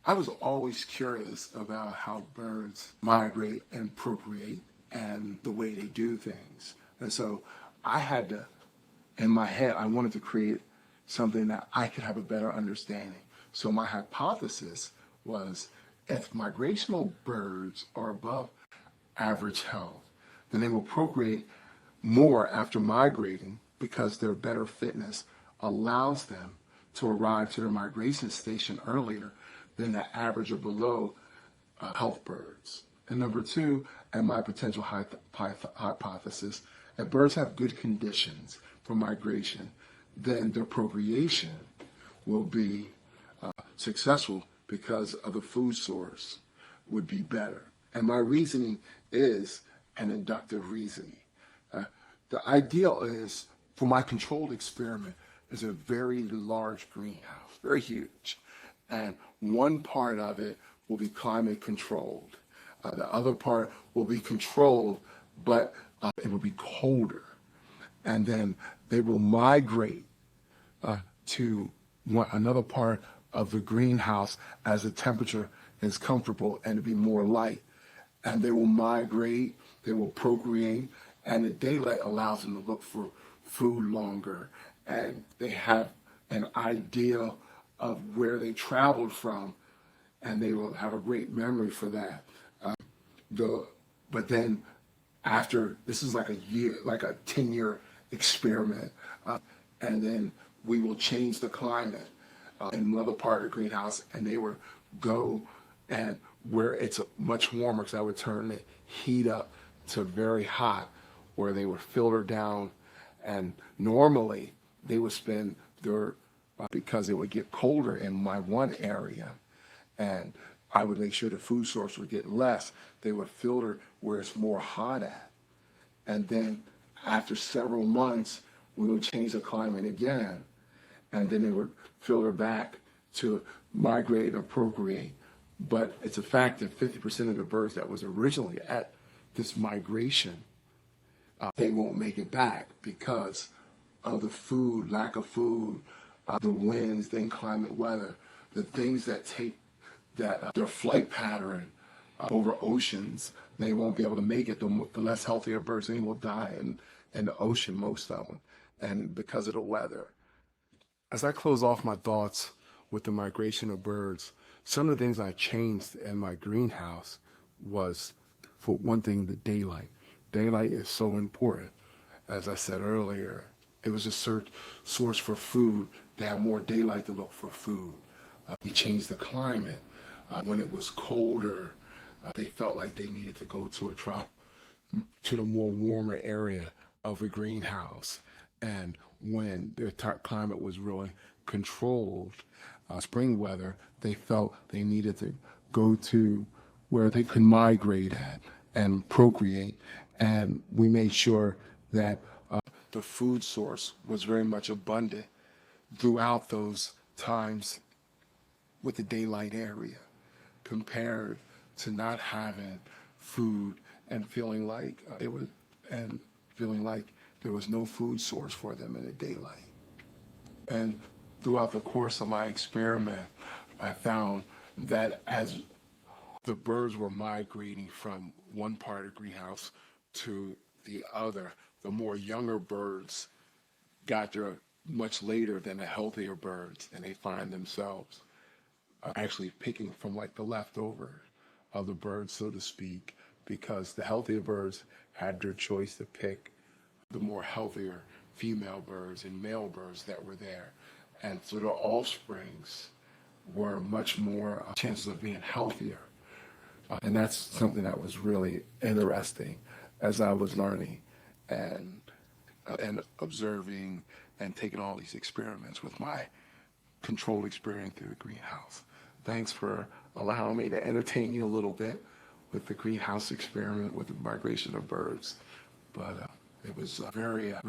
I was always curious about how birds migrate and procreate and the way they do things. And so I had to, in my head, I wanted to create something that I could have a better understanding. So my hypothesis was if migrational birds are above average health, then they will procreate more after migrating because their better fitness allows them to arrive to their migration station earlier than the average or below health birds. And number two, and my potential hypothesis, if birds have good conditions for migration, then their procreation will be successful because of the food source would be better. And my reasoning is an inductive reasoning. Uh, the ideal is, for my controlled experiment, is a very large greenhouse, very huge. And one part of it will be climate controlled. The other part will be controlled, but it will be colder. And then they will migrate to another part of the greenhouse as the temperature is comfortable and to be more light. And they will migrate, they will procreate, and the daylight allows them to look for food longer. And they have an idea of where they traveled from, and they will have a great memory for that. But then after, this is like a year, like a 10-year experiment, and then we will change the climate in another part of the greenhouse, and they will go and where it's much warmer, because I would turn the heat up to very hot, where they would filter down, and normally they would spend their, because it would get colder in my one area, and I would make sure the food source would get less, they would filter where it's more hot at. And then after several months, we would change the climate again, and then they would filter back to migrate or procreate. But it's a fact that 50% of the birds that was originally at this migration, they won't make it back because of the food, lack of food, the winds, the inclement weather, the things that take their flight pattern over oceans. They won't be able to make it. The less healthier birds, they will die in the ocean, most of them, and because of the weather. As I close off my thoughts with the migration of birds, some of the things I changed in my greenhouse was, for one thing, the daylight. Daylight is so important. As I said earlier, it was a source for food. They have more daylight to look for food. We changed the climate. When it was colder, they felt like they needed to go to to the more warmer area of a greenhouse. And when the climate was really controlled, spring weather, they felt they needed to go to where they could migrate at and procreate. And we made sure that the food source was very much abundant throughout those times with the daylight area, compared to not having food and feeling like there was no food source for them in the daylight. And throughout the course of my experiment, I found that as the birds were migrating from one part of the greenhouse to the other, the more younger birds got there much later than the healthier birds, and they find themselves actually picking from like the leftover of the birds, so to speak, because the healthier birds had their choice to pick the more healthier female birds and male birds that were there. And so the offsprings were much more chances of being healthier. And that's something that was really interesting as I was learning and observing and taking all these experiments with my controlled experiment through the greenhouse. Thanks for allowing me to entertain you a little bit with the greenhouse experiment with the migration of birds. But it was very